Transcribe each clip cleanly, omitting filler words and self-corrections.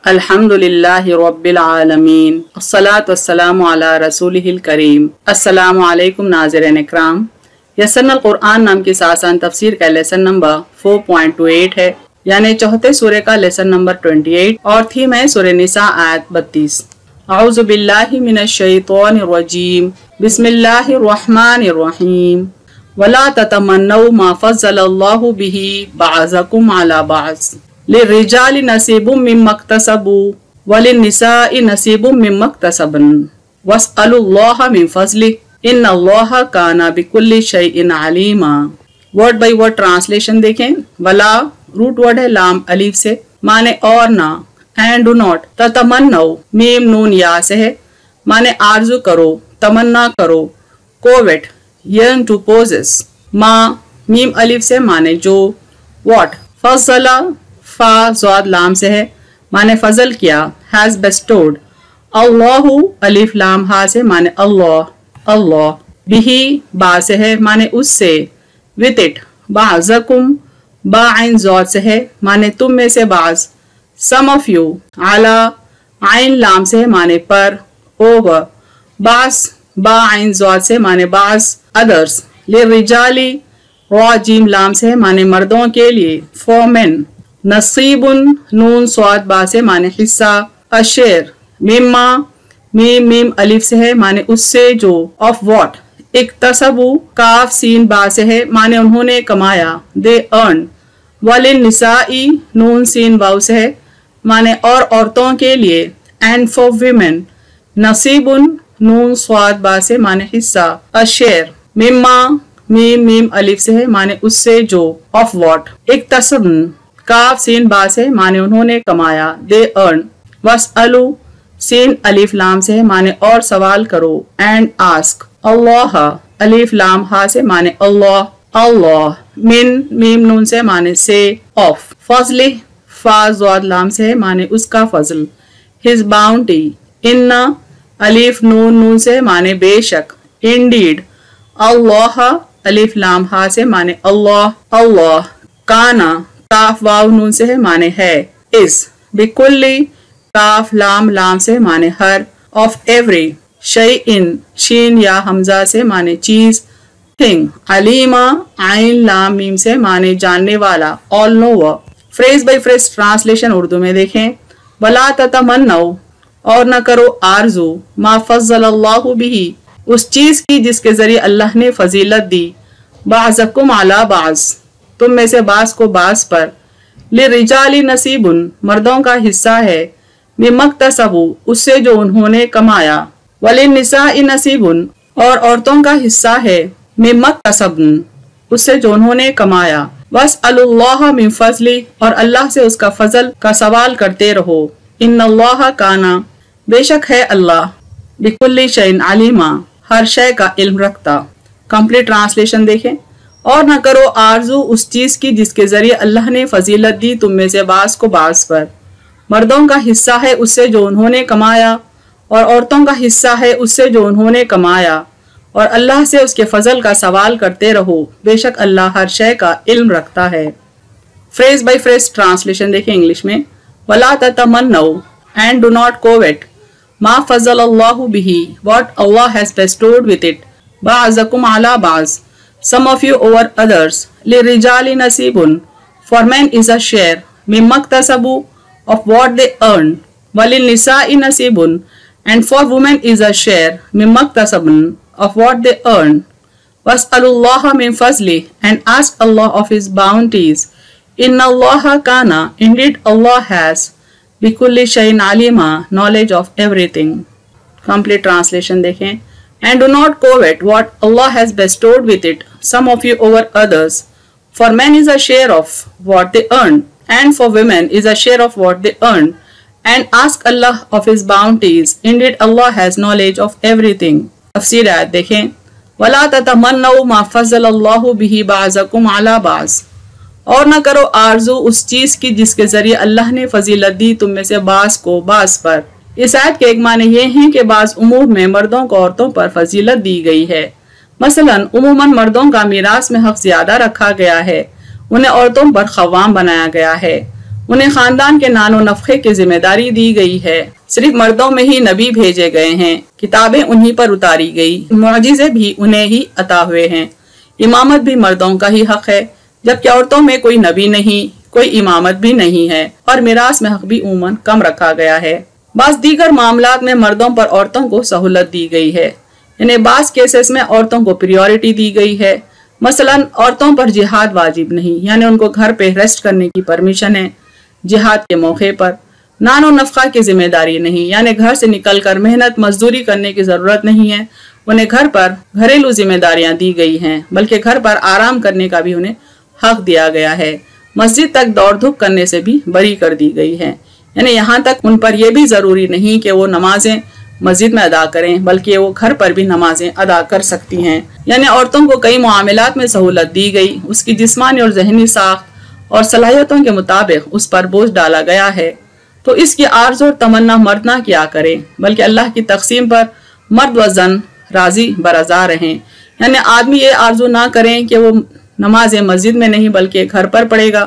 अल्हम्दुलिल्लाहि रब्बिल आलमीन अस्सलातु वस्सलामु अला रसूलिहिल करीम। अस्सलामु अलैकुम नाज़रीन इकराम। यस्सरनल कुरआन नाम की आसान तफसीर का लेसन नंबर 4.28 है, यानी चौथे सूरे का लेसन नंबर 28 और थीम है सूरे निसा आयत 32। औज़ु बिल्लाहि मिनश शैतानिर रजीम। बिस्मिल्लाहिर रहमानिर रहीम। वला ततमन्नौ मा फज़्ज़लल्लाहु बिही बअज़कुम अला बअज़ लिर्रिजालि नसीबुम मिम्मा इक्तसबू वलिन्निसाइ नसीबुम मिम्मा इक्तसबन वस्अलुल्लाह मिन फज़लिहि इन्नल्लाहा काना बिकुल्लि शैइन अलीमा। वर्ड बाई वर्ड ट्रांसलेशन देखें। वला रूट वर्ड है लाम अलीफ से, माने और ना। एंड डू नॉट ततमन्नौ मीम नून या से है, माने आरजू करो, तमन्ना करो। कोवेट यंग टू पोजेस। मा मीम अलीफ से, माने जो। व्हाट फज़ला फा ज़ाद लाम से है, माने फजल किया। Has bestowed. अल्लाहु अलिफ लाम हा से, माने अल्लाह अल्लाह। बिही बा से है, माने उससे। विद इट बाज़कुम बा आइन ज़ाद से है, माने तुम में से बाज। सम ऑफ यू आला आइन लाम से है, माने पर। ओवर बास बा आइन ज़ाद से, माने बाज। अदर्स लिर्रिजाली रा जीम लाम से है, माने मर्दों के लिए। फॉर मेन नसीबुन नून स्वाद बा से, माने हिस्सा। अशेर मिम्मा मीम मीम अलिफ से है, माने उससे जो। ऑफ व्हाट इक्तसबू काफ सीन बा से है, माने उन्होंने कमाया। They earn. वलिन Nasai Noon scene वाव से है, माने और औरतों के लिए। एंड फॉर विमेन नसीबुन नून स्वाद बा से, माने हिस्सा। अशेर मिम्मा मीम मीम अलिफ से है, माने उससे जो। ऑफ व्हाट इक्तसबन काफ सीन बा से, माने उन्होंने कमाया। They earn. वस्अलु सीन अलिफ लाम से है, माने और सवाल करो। एंड आस्क अल्लाह अलिफ लाम हा से, माने अल्लाह अल्लाह। मिन मीम नून से, माने से। ऑफ फजली फा ज़ाद लाम से है, माने उसका फजल। हिज बाउंटी इन्ना अलिफ नून नून से, माने बेशक। इंडीड अल्लाह अलिफ लाम हा से, माने अल्लाह अल्लाह। काना काफ वाव नून से है, माने है। इस बिकुल्ली काफ लाम लाम से, माने हर। ऑफ एवरी शै इन शीन या हमजा से, माने चीज। थिंग अलीमा आइन लाम मीम से, माने जानने वाला। All nowhere. Phrase by phrase translation Urdu में देखें। वला ततमन्नौ और न करो आरजू। मा फज़्ज़लल्लाहु बिही उस चीज की जिसके जरिए अल्लाह ने फजीलत दी। बाज़कुम अला बाज़ तुम में से बास को बास पर। लिर्रिजाली नसीबुन मर्दों का हिस्सा है। मिम्मा इक्तसबू उससे जो उन्होंने कमाया। वलिन्निसाइ नसीबुन और औरतों का हिस्सा है। मिम्मा इक्तसबन उससे जो उन्होंने कमाया। वस्अलुल्लाह मिन फज़ली और अल्लाह से उसका फजल का सवाल करते रहो। इन्नल्लाह काना बेशक है अल्लाह। बिकुल्लि शैइन अलीमा हर शय का इल्म रखता। कंप्लीट ट्रांसलेशन देखें। और न करो आरजू उस चीज की जिसके जरिए अल्लाह ने फजीलत दी तुम में से बास को बास पर। मर्दों का हिस्सा है उससे जो उन्होंने कमाया, और औरतों का हिस्सा है उससे जो उन्होंने कमाया, और अल्लाह से उसके फजल का सवाल करते रहो। बेशक अल्लाह हर शय का इल्म रखता है। फ्रेज बाई फ्रेज ट्रांसलेशन देखें इंग्लिश में। वला ततमन्नौ एंड डू नॉट कोवेट मा फज़्ज़लल्लाहु बिही what Allah has bestowed with it बाज़कुम अला बाज़ some of you over others. लिर्रिजाली नसीबुन for men is a share मिम्मा इक्तसबू of what they earn. वलिन्निसाइ नसीबुन and for women is a share मिम्मा इक्तसबन of what they earn. वस्अलुल्लाह मिन फज़ली and ask Allah of his bounties. इन्नल्लाह काना indeed Allah has बिकुल्लि शैइन Aleema knowledge of everything. Complete translation देखें। And do not covet what Allah has bestowed with it, some of you over others. For men is a share of what they earn, and for women is a share of what they earn. And ask Allah of His bounties. Indeed, Allah has knowledge of everything. तफसीर आयत देखें। वला ततमन्नौ मा फज़्ज़लल्लाहु बिही बाज़कुम अला बाज़ और न करो आरजू उस चीज की जिसके जरिए अल्लाह ने फजीलत दी तुम में से बास को बास पर। इस आयत के एक माने ये हैं कि बाज़ उमूर में मर्दों को औरतों पर फजीलत दी गई है। मसलन उमूमन मर्दों का मीरास में हक ज्यादा रखा गया है, उन्हें औरतों पर खवाम बनाया गया है। انہیں خاندان کے نان و نفقے کی ذمہ داری دی گئی ہے۔ صرف مردوں میں ہی نبی بھیجے گئے ہیں، کتابیں انہی پر اتاری گئی، معجزے بھی انہیں ہی عطا ہوئے ہیں، امامت بھی مردوں کا ہی حق ہے، جبکہ عورتوں میں کوئی نبی نہیں، کوئی امامت بھی نہیں ہے، اور میراث میں حق بھی عموماً کم رکھا گیا ہے۔ بعض دیگر معاملات میں مردوں پر عورتوں کو سہولت دی گئی ہے، یعنی بعض کیسز میں عورتوں کو پریورٹی دی گئی ہے۔ مثلا عورتوں پر جہاد واجب نہیں، یعنی ان کو گھر پہ ریسٹ کرنے کی پرمیشن ہے جہاد کے موقع پر۔ نان و نفقہ کی ذمہ داری نہیں، یعنی گھر سے نکل کر محنت مزدوری کرنے کی ضرورت نہیں ہے، انہیں گھر پر گھریلو ذمہ داریاں دی گئی ہیں، بلکہ گھر پر آرام کرنے کا بھی انہیں حق دیا گیا ہے۔ مسجد تک دوڑ دھوپ کرنے سے بھی بری کر دی گئی ہے، یعنی یہاں تک ان پر یہ بھی ضروری نہیں کہ وہ نمازیں مسجد میں ادا کریں، بلکہ وہ گھر پر بھی نمازیں ادا کر سکتی ہیں۔ یعنی عورتوں کو کئی معاملات میں سہولت دی گئی، اس کی جسمانی اور ذہنی ساخت اور صلاحیتوں کے مطابق اس پر بوجھ ڈالا گیا ہے، تو اس کی آرزو اور تمنا مرد نہ کیا کرے، بلکہ اللہ کی تقسیم پر مرد و زن راضی برضا رہیں۔ یعنی آدمی یہ آرزو نہ کریں کہ وہ نماز مسجد میں نہیں بلکہ گھر پر پڑھے گا،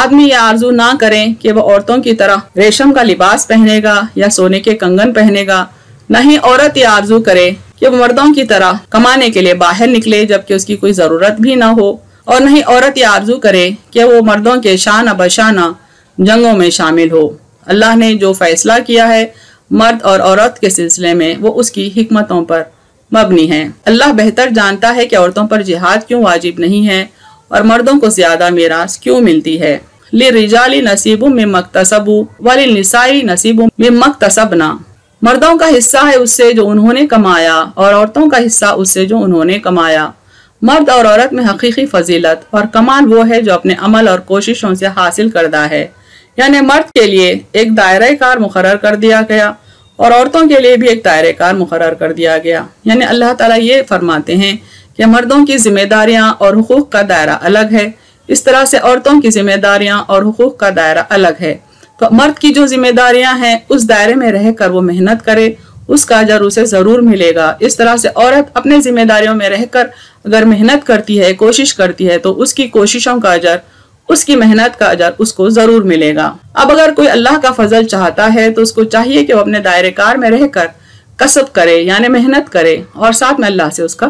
آدمی یہ آرزو نہ کریں کہ وہ عورتوں کی طرح ریشم کا لباس پہنے گا یا سونے کے کنگن پہنے گا، نہ ہی عورت یہ آرزو کرے کہ وہ مردوں کی طرح کمانے کے لیے باہر نکلے جبکہ اس کی کوئی ضرورت بھی نہ ہو، اور نہ ہی عورت یہ آرزو کرے کہ وہ مردوں کے شانہ بشانہ جنگوں میں شامل ہو۔ اللہ نے جو فیصلہ کیا ہے مرد اور عورت کے سلسلے میں وہ اس کی حکمتوں پر مبنی ہے۔ اللہ بہتر جانتا ہے کہ عورتوں پر جہاد کیوں واجب نہیں ہے اور مردوں کو زیادہ میراث کیوں ملتی ہے۔ لِلرِّجَالِ نَصِیبٌ مِّمَّا اکْتَسَبُوا وَلِلنِّسَاءِ نَصِیبٌ مِّمَّا اکْتَسَبْنَا۔ مردوں کا حصہ ہے اس سے جو انہوں نے کمایا اور عورتوں کا حصہ اس سے جو انہوں نے کمایا۔ مرد اور عورت میں حقیقی فضیلت اور کمال وہ ہے جو اپنے عمل اور کوششوں سے حاصل کردہ ہے، یعنی مرد کے لیے ایک دائرہ کار مقرر کر دیا گیا اور عورتوں کے لیے بھی ایک دائرہ کار مقرر کر دیا گیا۔ یعنی اللہ تعالیٰ یہ فرماتے ہیں کہ مردوں کی ذمہ داریاں اور حقوق کا دائرہ الگ ہے، اس طرح سے عورتوں کی ذمہ داریاں اور حقوق کا دائرہ الگ ہے۔ تو مرد کی جو ذمہ داریاں ہیں اس دائرے میں رہ کر وہ محنت کرے، اس کا اجر اسے ضرور ملے گا۔ اس طرح سے عورت اپنے ذمہ داریوں میں رہ کر اگر محنت کرتی ہے، کوشش کرتی ہے، تو اس کی کوششوں کا اجر، اس کی محنت کا اجر اس کو ضرور ملے گا۔ اب اگر کوئی اللہ کا فضل چاہتا ہے تو اس کو چاہیے کہ وہ اپنے دائرے کار میں رہ کر کسب کرے، یعنی محنت کرے، اور ساتھ میں اللہ سے اس کا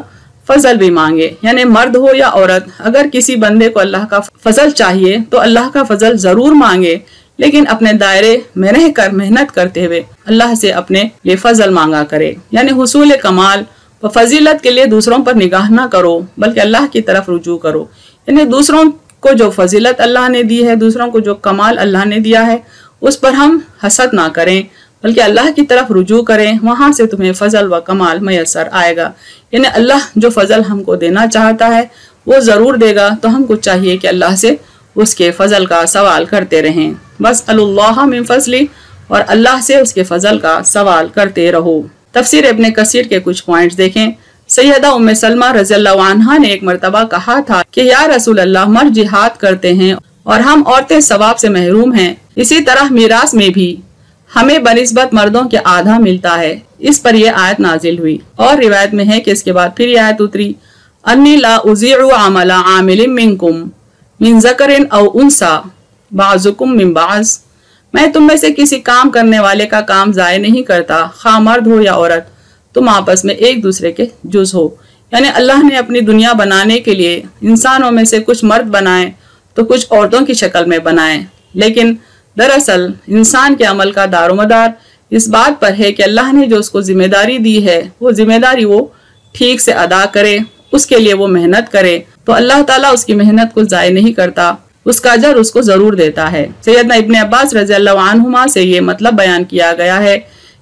فضل بھی مانگے۔ یعنی مرد ہو یا عورت، اگر کسی بندے کو اللہ کا فضل چاہیے تو اللہ کا فضل ضرور مانگے، لیکن اپنے دائرے میں رہ کر محنت کرتے ہوئے اللہ سے اپنے لیے فضل مانگا کرے۔ یعنی حصول کمال و فضیلت کے لیے دوسروں پر نگاہ نہ کرو بلکہ اللہ کی طرف رجوع کرو۔ یعنی دوسروں کو جو فضیلت اللہ نے دی ہے، دوسروں کو جو کمال اللہ نے دیا ہے، اس پر ہم حسد نہ کریں بلکہ اللہ کی طرف رجوع کریں، وہاں سے تمہیں فضل و کمال میسر آئے گا۔ یعنی اللہ جو فضل ہم کو دینا چاہتا ہے وہ ضرور دے گا، تو ہم کو چاہیے کہ اللہ سے اس کے فضل کا سوال کرتے رہیں۔ بس اللہ من فضلی، اور اللہ سے اس کے فضل کا سوال کرتے رہو۔ تفسیر ابن کثیر کے کچھ پوائنٹس دیکھیں۔ سیدہ ام سلمہ رضی اللہ عنہا نے ایک مرتبہ کہا تھا کہ یا رسول اللہ، مرد جہاد کرتے ہیں اور ہم عورتیں ثواب سے محروم ہیں، اسی طرح میراث میں بھی ہمیں بنسبت مردوں کے آدھا ملتا ہے۔ اس پر یہ آیت نازل ہوئی، اور روایت میں ہے کہ اس کے بعد پھر یہ آیت اتری، انی لا اضیع عمل عامل منکم من ذکر او انثی بعضکم من بعض، میں تم میں سے کسی کام کرنے والے کا کام ضائع نہیں کرتا، خواہ مرد ہو یا عورت، تم آپس میں ایک دوسرے کے جز ہو۔ یعنی اللہ نے اپنی دنیا بنانے کے لیے انسانوں میں سے کچھ مرد بنائے تو کچھ عورتوں کی شکل میں بنائے، لیکن دراصل انسان کے عمل کا دار و مدار اس بات پر ہے کہ اللہ نے جو اس کو ذمہ داری دی ہے وہ ذمہ داری وہ ٹھیک سے ادا کرے، اس کے لیے وہ محنت کرے، تو اللہ تعالیٰ اس کی محنت کو ضائع نہیں کرتا، اس کا اجر اس کو ضرور دیتا ہے۔ سیدنا ابن عباس رضی اللہ عنہما سے یہ مطلب بیان کیا گیا ہے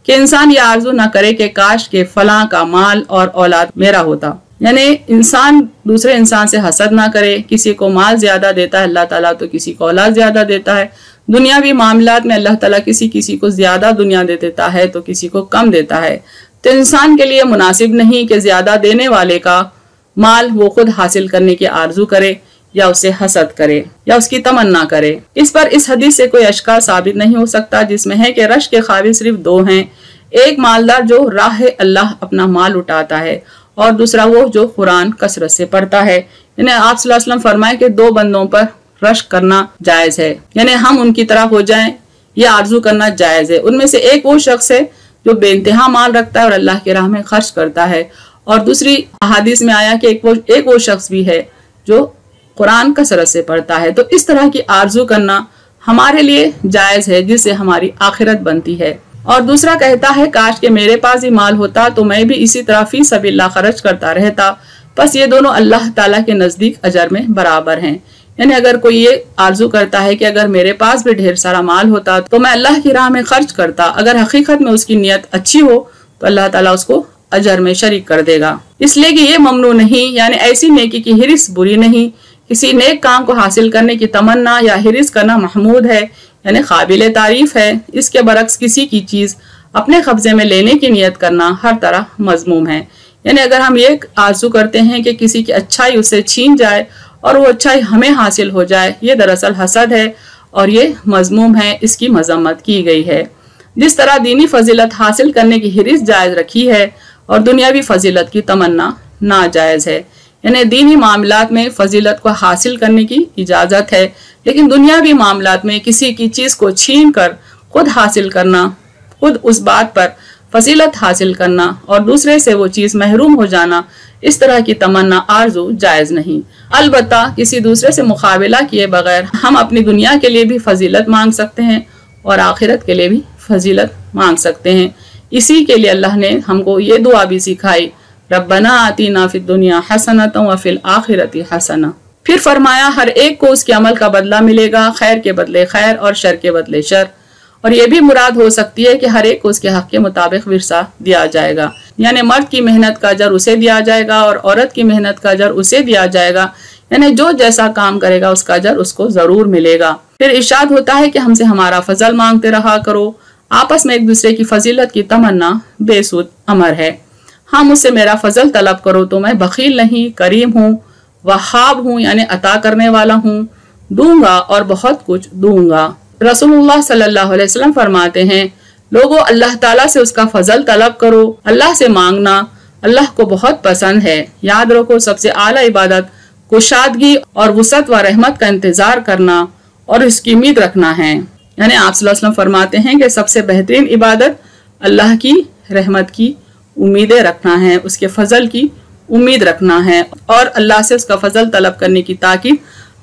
کہ انسان یہ آرزو نہ کرے کہ کاش کے فلاں کا مال اور اولاد میرا ہوتا، یعنی انسان دوسرے انسان سے حسد نہ کرے۔ کسی کو مال زیادہ دیتا ہے اللہ تعالیٰ تو کسی کو اولاد زیادہ دیتا ہے، دنیاوی معاملات میں اللہ تعالیٰ کسی کو زیادہ دنیا دے دیتا ہے تو کسی کو کم دیتا ہے، تو انسان کے لیے مناسب نہیں کہ زیادہ دینے والے کا مال وہ خود حاصل کرنے کی آرزو کرے یا اسے حسد کرے یا اس کی تمنا کرے۔ اس پر اس حدیث سے کوئی اشکال ثابت نہیں ہو سکتا جس میں ہے کہ رش کے قابل صرف دو ہیں، ایک مالدار جو راہ اللہ اپنا مال اٹھاتا ہے، اور دوسرا وہ جو قرآن کثرت سے پڑھتا ہے۔ یعنی آپ صلی اللہ علیہ وسلم فرمائے کہ دو بندوں پر रश्क करना जायज है, यानी हम उनकी तरह हो जाएं, ये आरजू करना जायज है। उनमें से एक वो शख्स है जो बेइंतहा माल रखता है और अल्लाह की राह में खर्च करता है, और दूसरी अहादीस में आया कि एक वो शख्स भी है जो कुरान कसरत से पढ़ता है। तो इस तरह की आरजू करना हमारे लिए जायज है, जिससे हमारी आखिरत बनती है। और दूसरा कहता है, काश के मेरे पास ही माल होता तो मैं भी इसी तरह फी सबिल्लाह खर्च करता रहता, बस ये दोनों अल्लाह ताला के नजदीक अजर में बराबर हैं। यानी अगर कोई ये आरजू करता है कि अगर मेरे पास भी ढेर सारा माल होता तो मैं अल्लाह की राह में खर्च करता, अगर हकीकत में उसकी नियत अच्छी हो तो अल्लाह ताला उसको अजर में शरीक कर देगा। इसलिए कि ये ममनू नहीं, यानी ऐसी नेकी की हिरिस बुरी नहीं। किसी नेक काम को हासिल करने की तमन्ना या हिरिस करना महमूद है, यानी काबिल तारीफ है। इसके बरक्स किसी की चीज अपने कब्जे में लेने की नियत करना हर तरह मजमूम है। यानी अगर हम ये आरज़ू करते हैं कि किसी की अच्छाई उससे छीन जाए और वो अच्छाई हमें हासिल हो जाए, ये दरअसल हसद है और ये मजमूम है, इसकी मजम्मत की गई है। जिस तरह दीनी फजीलत हासिल करने की हिरिस जायज रखी है और दुनियावी फजीलत की तमन्ना नाजायज है। यानी दीनी मामलात में फजीलत को हासिल करने की इजाजत है, लेकिन दुनियावी मामलात में किसी की चीज को छीन कर खुद हासिल करना, खुद उस बात पर फजीलत हासिल करना और दूसरे से वो चीज महरूम हो जाना, इस तरह की तमन्ना आरजू जायज नहीं। अलबत्ता किसी दूसरे से मुकाबला किए बगैर हम अपनी दुनिया के लिए भी फजीलत मांग सकते हैं और आखिरत के लिए भी फजीलत मांग सकते हैं। इसी के लिए अल्लाह ने हमको ये दुआ भी सिखाई, रब्बना आतीना फिद दुनिया हसनतन व फिल आखिरती हसना। फिर फरमाया, हर एक को उसके अमल का बदला मिलेगा, खैर के बदले खैर और शर के बदले शर। और ये भी मुराद हो सकती है कि हर एक को उसके हक के मुताबिक विरसा दिया जाएगा, यानी मर्द की मेहनत का अजर उसे दिया जाएगा और औरत की मेहनत का अजर उसे दिया जाएगा, यानी जो जैसा काम करेगा उसका अजर उसको जरूर मिलेगा। फिर इरशाद होता है कि हमसे हमारा फजल मांगते रहा करो, आपस में एक दूसरे की फजीलत की तमन्ना बेसुध अमर है। हाँ, मुझसे मेरा फजल तलब करो तो मैं बखील नहीं, करीम हूँ, वहाब हूँ, यानी अता करने वाला हूँ, दूंगा और बहुत कुछ दूंगा। रसूलुल्लाह सल्लल्लाहु अलैहि वसल्लम फरमाते हैं, लोगों अल्लाह ताला से उसका फजल तलब करो, अल्लाह से मांगना अल्लाह को बहुत पसंद है। याद रखो, सबसे आला इबादत कुशादगी और वुसअत व रहमत का इंतजार करना और इसकी उम्मीद रखना है। यानी आप सल्लल्लाहु अलैहि वसल्लम फरमाते हैं कि सबसे बेहतरीन इबादत अल्लाह की रहमत की उम्मीदें रखना है, उसके फजल की उम्मीद रखना है और अल्लाह से उसका फजल तलब करने की ताकीद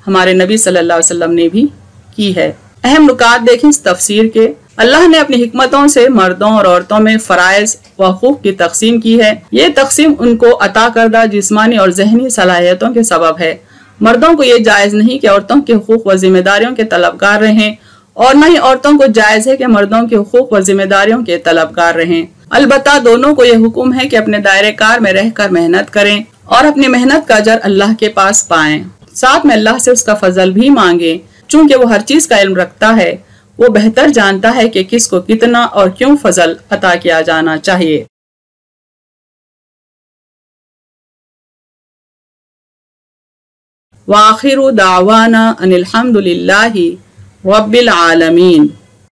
हमारे नबी सल्लल्लाहु अलैहि वसल्लम ने भी की है। अहम नुकात देखें इस तफसीर के। अल्लाह ने अपनी हिकमतों से मर्दों और औरतों में फराइज व हुकूक की तकसीम की है। ये तकसीम उनको अता करदा जिस्मानी और जहनी सलाहियतों के सबब है। मर्दों को ये जायज नहीं कि औरतों के हुकूक व जिम्मेदारियों के तलबगार रहें और न ही औरतों को जायज है कि मर्दों के हुकूक व जिम्मेदारियों के तलबगार रहें। अलबत्ता दोनों को यह हुक्म है कि अपने दायरे कार में रहकर मेहनत करें और अपनी मेहनत का अजर अल्लाह के पास पाएं। साथ में अल्लाह से उसका फजल भी मांगे, चूंकि वो हर चीज का इल्म रखता है, वो बेहतर जानता है कि किसको कितना और क्यों फजल अता किया जाना चाहिए। वाखिरु दावाना अनिल हम्दुलिल्लाहि रब्बिल आलमीन।